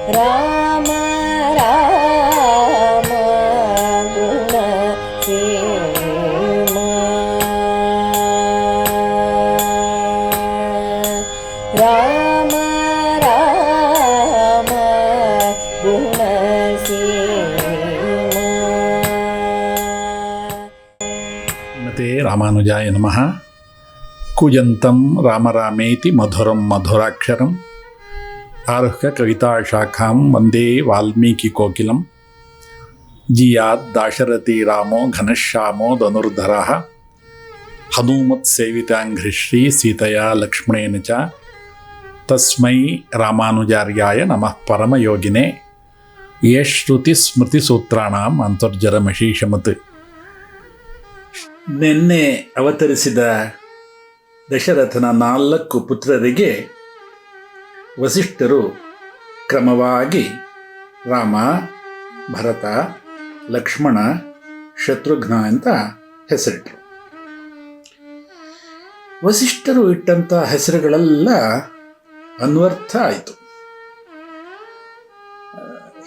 ರಾಮ ರಾಮ ಗುಣ ಸೇಮ ರಾಮ ರಾಮ ಗುಣ ಸೇಮ. ಶ್ರೀಮತೆ ರಾಮಾನುಜಾಯ ನಮಃ. ಕೂಜಂತಂ ರಾಮರಾಮೇತಿ ಮಧುರಂ ಮಧುರಾಕ್ಷರಂ ಆರುಹ್ಯ ಕವಿತಾಶಾಖಾಂ ವಂದೇ ವಾಲ್ಮೀಕಿ ಕೋಕಿಲಂ. ಜಿಯಾತ್ ದಾಶರಥಿ ರಾಮೋ ಘನಶ್ಯಾಮೋ ಧನುರ್ಧರಃ ಹನುಮತ್ ಸೇವಿತಾಂಘ್ರಿಶ್ರೀ ಸೀತೆಯಾ ಲಕ್ಷ್ಮಣೇನ ಚ ತಸ್ಮೈ ರಾಮಾನುಜಾರ್ಯಾಯ ನಮಃ ಪರಮಯೋಗಿನೇ ಯಶ್ರುತಿ ಸ್ಮೃತಿ ಸೂತ್ರಾಣಾಂ ಅಂತರ್ಜರಮಶೀಷಮತ್. ನಿನ್ನೆ ಅವತರಿಸಿದ ದಶರಥನ 4 ಪುತ್ರರಿಗೆ ವಸಿಷ್ಠರು ಕ್ರಮವಾಗಿ ರಾಮ, ಭರತ, ಲಕ್ಷ್ಮಣ, ಶತ್ರುಘ್ನ ಅಂತ ಹೆಸರಿಟ್ಟರು. ವಸಿಷ್ಠರು ಇಟ್ಟಂಥ ಹೆಸರುಗಳೆಲ್ಲ ಅನ್ವರ್ಥ ಆಯಿತು.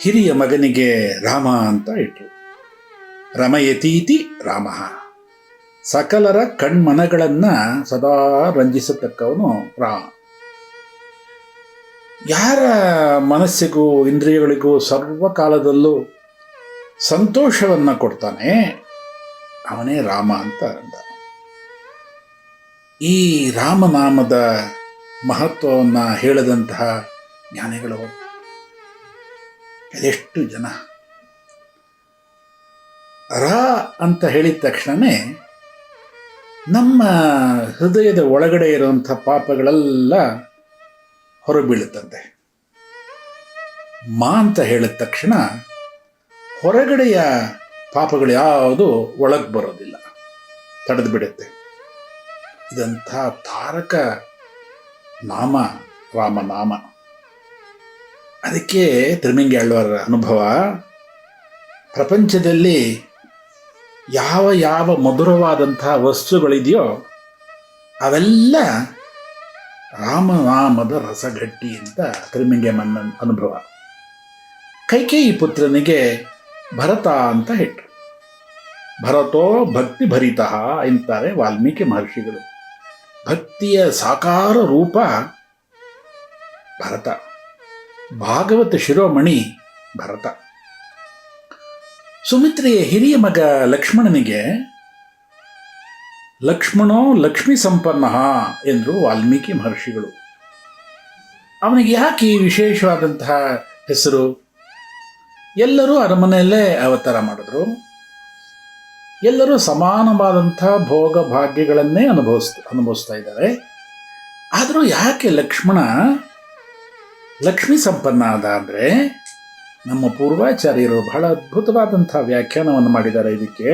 ಹಿರಿಯ ಮಗನಿಗೆ ರಾಮ ಅಂತ ಇಟ್ಟರು. ರಮಯತೀತಿ ರಾಮ, ಸಕಲರ ಕಣ್ಮನಗಳನ್ನು ಸದಾ ರಂಜಿಸತಕ್ಕವನು ರಾಮ. ಯಾರ ಮನಸ್ಸಿಗೂ ಇಂದ್ರಿಯಗಳಿಗೂ ಸರ್ವಕಾಲದಲ್ಲೂ ಸಂತೋಷವನ್ನು ಕೊಡ್ತಾನೆ ಅವನೇ ರಾಮ ಅಂತ ಅಂದ. ಈ ರಾಮನಾಮದ ಮಹತ್ವವನ್ನು ಹೇಳದಂತಹ ಜ್ಞಾನಿಗಳು ಅದೆಷ್ಟು ಜನ. ರಾ ಅಂತ ಹೇಳಿದ ತಕ್ಷಣವೇ ನಮ್ಮ ಹೃದಯದ ಒಳಗಡೆ ಇರುವಂಥ ಪಾಪಗಳೆಲ್ಲ ಹೊರಬೀಳುತ್ತಂತೆ. ಮಾ ಅಂತ ಹೇಳಿದ ತಕ್ಷಣ ಹೊರಗಡೆಯ ಪಾಪಗಳು ಯಾವುದು ಒಳಗೆ ಬರೋದಿಲ್ಲ, ತಡೆದು ಬಿಡುತ್ತೆ. ಇದಂಥ ತಾರಕ ನಾಮ ರಾಮನಾಮ. ಅದಕ್ಕೆ ತಿರುಮಿಂಗಿ ಆಳ್ವಾರ ಅನುಭವ, ಪ್ರಪಂಚದಲ್ಲಿ ಯಾವ ಯಾವ ಮಧುರವಾದಂಥ ವಸ್ತುಗಳಿದೆಯೋ ಅವೆಲ್ಲ ರಾಮನಾಮದ ರಸಗಟ್ಟಿ ಅಂತ ತಿರುಮಿಂಗೆ ಮನ್ನ ಅನುಭವ. ಕೈಕೇಯಿ ಪುತ್ರನಿಗೆ ಭರತ ಅಂತ ಇಟ್ಟರು. ಭರತೋ ಭಕ್ತಿ ಭರಿತ ಎಂತಾರೆ ವಾಲ್ಮೀಕಿ ಮಹರ್ಷಿಗಳು. ಭಕ್ತಿಯ ಸಾಕಾರ ರೂಪ ಭರತ. ಭಾಗವತ ಶಿರೋಮಣಿ ಭರತ. ಸುಮಿತ್ರೆಯ ಹಿರಿಯ ಮಗ ಲಕ್ಷ್ಮಣನಿಗೆ ಲಕ್ಷ್ಮಣೋ ಲಕ್ಷ್ಮೀ ಸಂಪನ್ನ ಎಂದರು ವಾಲ್ಮೀಕಿ ಮಹರ್ಷಿಗಳು. ಅವನಿಗೆ ಯಾಕೆ ಈ ವಿಶೇಷವಾದಂತಹ ಹೆಸರು? ಎಲ್ಲರೂ ಅರಮನೆಯಲ್ಲೇ ಅವತಾರ ಮಾಡಿದ್ರು, ಎಲ್ಲರೂ ಸಮಾನವಾದಂಥ ಭೋಗ ಭಾಗ್ಯಗಳನ್ನೇ ಅನುಭವಿಸ್ತಾ ಇದ್ದಾರೆ. ಆದರೂ ಯಾಕೆ ಲಕ್ಷ್ಮಣ ಲಕ್ಷ್ಮೀ ಸಂಪನ್ನ ಆದ ಅಂದರೆ, ನಮ್ಮ ಪೂರ್ವಾಚಾರ್ಯರು ಬಹಳ ಅದ್ಭುತವಾದಂಥ ವ್ಯಾಖ್ಯಾನವನ್ನು ಮಾಡಿದ್ದಾರೆ ಇದಕ್ಕೆ.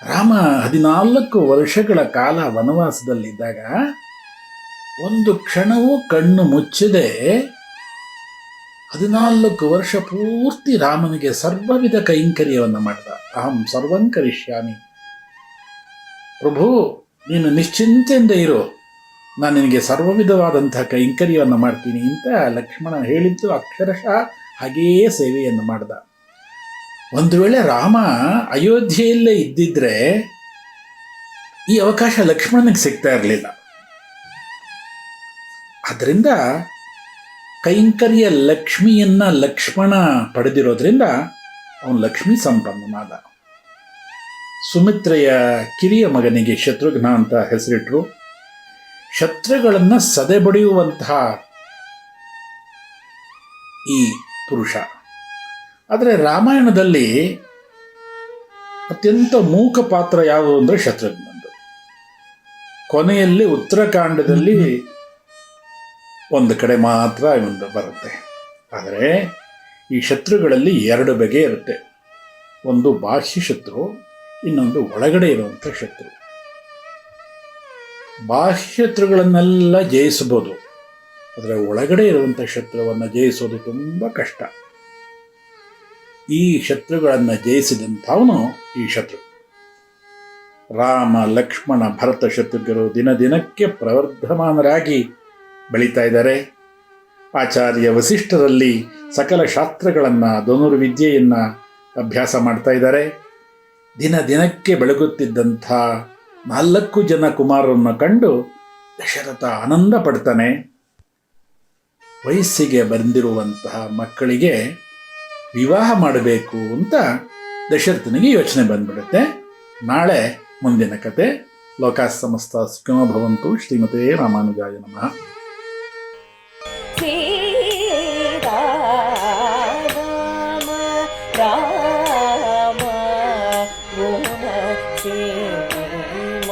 ರಾಮ 14 ವರ್ಷಗಳ ಕಾಲ ವನವಾಸದಲ್ಲಿದ್ದಾಗ ಒಂದು ಕ್ಷಣವೂ ಕಣ್ಣು ಮುಚ್ಚದೆ 14 ವರ್ಷ ಪೂರ್ತಿ ರಾಮನಿಗೆ ಸರ್ವವಿಧ ಕೈಂಕರ್ಯವನ್ನು ಮಾಡಿದ. ಅಹಂ ಸರ್ವಂ ಕರಿಷ್ಯಾಮಿ, ಪ್ರಭು ನೀನು ನಿಶ್ಚಿಂತೆಯಿಂದ ಇರು, ನಾನು ನಿನಗೆ ಸರ್ವವಿಧವಾದಂಥ ಕೈಂಕರ್ಯವನ್ನು ಮಾಡ್ತೀನಿ ಅಂತ ಲಕ್ಷ್ಮಣ ಹೇಳಿದ್ದು ಅಕ್ಷರಶಃ ಹಾಗೆಯೇ ಸೇವೆಯನ್ನು ಮಾಡಿದ. ಒಂದು ವೇಳೆ ರಾಮ ಅಯೋಧ್ಯೆಯಲ್ಲೇ ಇದ್ದಿದ್ರೆ ಈ ಅವಕಾಶ ಲಕ್ಷ್ಮಣನಿಗೆ ಸಿಗ್ತಾ ಇರಲಿಲ್ಲ. ಆದ್ದರಿಂದ ಕೈಂಕರ್ಯ ಲಕ್ಷ್ಮಿಯನ್ನ ಲಕ್ಷ್ಮಣ ಪಡೆದಿರೋದ್ರಿಂದ ಅವನು ಲಕ್ಷ್ಮೀ ಸಂಪನ್ನನಾದ. ಸುಮಿತ್ರೆಯ ಕಿರಿಯ ಮಗನಿಗೆ ಶತ್ರುಘ್ನ ಅಂತ ಹೆಸರಿಟ್ಟರು. ಶತ್ರುಗಳನ್ನು ಸದೆಬಡಿಯುವಂತಹ ಈ ಪುರುಷ. ಆದರೆ ರಾಮಾಯಣದಲ್ಲಿ ಅತ್ಯಂತ ಮೂಕ ಪಾತ್ರ ಯಾವುದು ಅಂದರೆ ಶತ್ರುಘ್ನಂದು. ಕೊನೆಯಲ್ಲಿ ಉತ್ತರಕಾಂಡದಲ್ಲಿ ಒಂದು ಕಡೆ ಮಾತ್ರ ಒಂದು ಬರುತ್ತೆ. ಆದರೆ ಈ ಶತ್ರುಗಳಲ್ಲಿ 2 ಬಗೆ ಇರುತ್ತೆ. ಒಂದು ಬಾಹ್ಯ ಶತ್ರು, ಇನ್ನೊಂದು ಒಳಗಡೆ ಇರುವಂಥ ಶತ್ರು. ಬಾಹ್ಯ ಶತ್ರುಗಳನ್ನೆಲ್ಲ ಜಯಿಸಬಹುದು, ಆದರೆ ಒಳಗಡೆ ಇರುವಂಥ ಶತ್ರುವನ್ನು ಜಯಿಸೋದು ತುಂಬ ಕಷ್ಟ. ಈ ಶತ್ರುಗಳನ್ನು ಜಯಿಸಿದಂಥವನು ಈ ಶತ್ರು. ರಾಮ, ಲಕ್ಷ್ಮಣ, ಭರತ ಶತ್ರುಘ್ನರು ದಿನ ದಿನಕ್ಕೆ ಪ್ರವರ್ಧಮಾನರಾಗಿ ಬೆಳೀತಾ ಇದ್ದಾರೆ. ಆಚಾರ್ಯ ವಸಿಷ್ಠರಲ್ಲಿ ಸಕಲ ಶಾಸ್ತ್ರಗಳನ್ನು ಧನುರ್ವಿದ್ಯೆಯನ್ನು ಅಭ್ಯಾಸ ಮಾಡ್ತಾ ಇದ್ದಾರೆ. ದಿನ ದಿನಕ್ಕೆ ಬೆಳಗುತ್ತಿದ್ದಂಥ 4 ಜನ ಕುಮಾರರನ್ನು ಕಂಡು ದಶರಥ ಆನಂದ ಪಡ್ತಾನೆ. ವಯಸ್ಸಿಗೆ ಬಂದಿರುವಂತಹ ಮಕ್ಕಳಿಗೆ ವಿವಾಹ ಮಾಡಬೇಕು ಅಂತ ದಶರಥನಿಗೆ ಯೋಚನೆ ಬಂದ್ಬಿಡುತ್ತೆ. ನಾಳೆ ಮುಂದಿನ ಕತೆ. ಲೋಕಾ ಸಮಸ್ತ ಸುಖಿನೋ ಭವಂತು. ಶ್ರೀಮತೆ ರಾಮಾನುಜಾಯ ನಮಃ. ರಾಮ ಗುಣ ಕ್ಷೇಮ